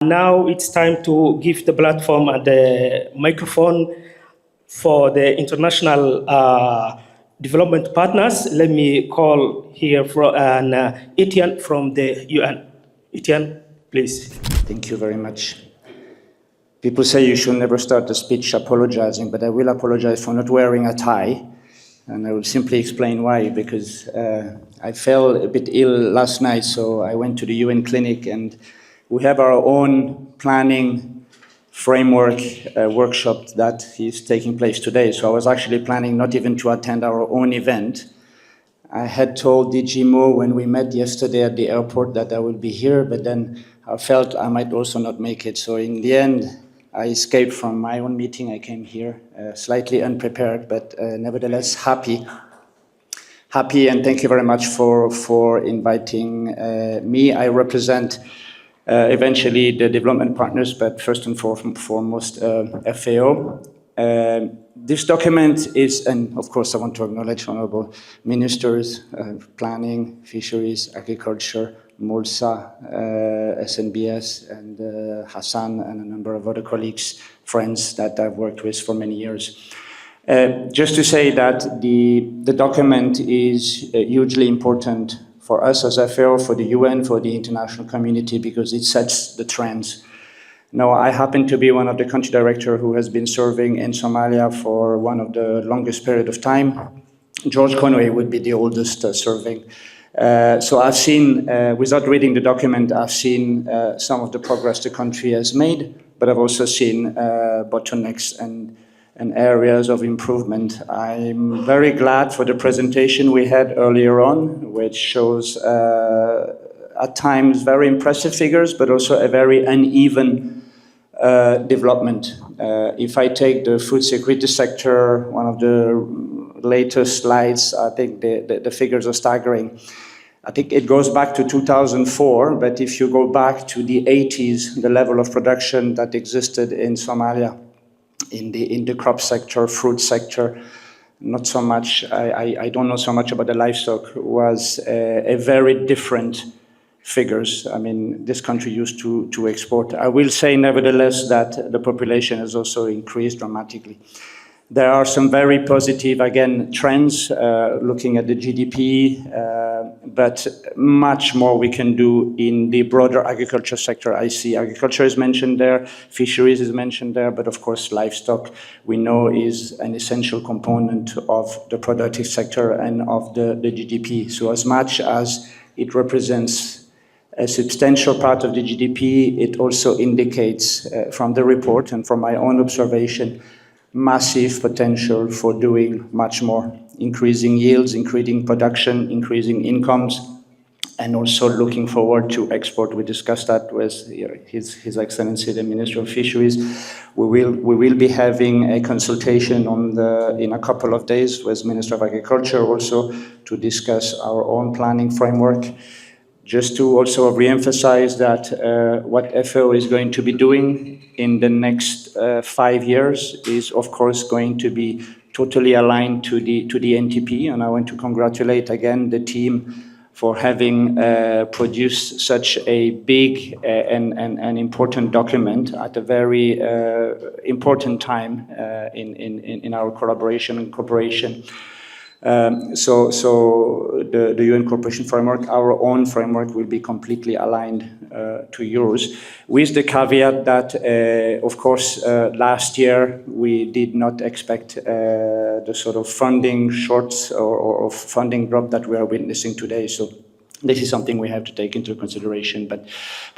Now it's time to give the platform and the microphone for the international development partners. Let me call here from Etienne from the UN. Etienne, please. Thank you very much. People say you should never start a speech apologizing, but I will apologize for not wearing a tie. And I will simply explain why, because I fell a bit ill last night, so I went to the UN clinic, and we have our own planning framework workshop that is taking place today. So I was actually planning not even to attend our own event. I had told DG Mo when we met yesterday at the airport that I would be here, but then I felt I might also not make it. So in the end, I escaped from my own meeting. I came here slightly unprepared, but nevertheless happy. Happy, and thank you very much for inviting me. I represent eventually the development partners, but first and foremost FAO. This document is, and of course I want to acknowledge honorable ministers, planning, fisheries, agriculture, Molsa, SNBS, and Hassan, and a number of other colleagues, friends that I've worked with for many years. Just to say that the document is hugely important for us as FAO, for the UN, for the international community, because it sets the trends. Now, I happen to be one of the country directors who has been serving in Somalia for one of the longest period of time. George Conway would be the oldest serving. So I've seen, without reading the document, I've seen some of the progress the country has made, but I've also seen bottlenecks and areas of improvement. I'm very glad for the presentation we had earlier on, which shows at times very impressive figures, but also a very uneven development. If I take the food security sector, one of the latest slides, I think the figures are staggering. I think it goes back to 2004, but if you go back to the 80s, the level of production that existed in Somalia, in the crop sector, fruit sector, not so much, I don't know so much about the livestock, was a very different figures. I mean, this country used to export. I will say, nevertheless, that the population has also increased dramatically. There are some very positive, again, trends, looking at the GDP, but much more we can do in the broader agriculture sector. I see agriculture is mentioned there, fisheries is mentioned there, but of course livestock we know is an essential component of the productive sector and of the GDP. So as much as it represents a substantial part of the GDP, it also indicates from the report and from my own observation, massive potential for doing much more, increasing yields, increasing production, increasing incomes, and also looking forward to export. We discussed that with His Excellency, the Minister of Fisheries. We will be having a consultation in a couple of days with Minister of Agriculture also to discuss our own planning framework. Just to also re-emphasize that what FAO is going to be doing in the next 5 years is, of course, going to be totally aligned to the NTP, and I want to congratulate again the team for having produced such a big and important document at a very important time in our collaboration and cooperation. So the UN Cooperation Framework, our own framework, will be completely aligned to yours, with the caveat that, of course, last year we did not expect the sort of funding shorts or funding drop that we are witnessing today. So this is something we have to take into consideration. But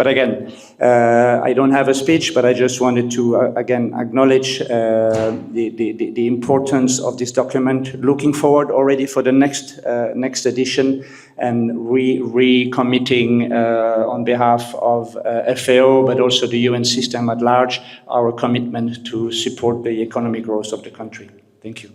again, I don't have a speech, but I just wanted to again acknowledge the importance of this document. Looking forward already for the next edition, and recommitting on behalf of FAO, but also the UN system at large, our commitment to support the economic growth of the country. Thank you.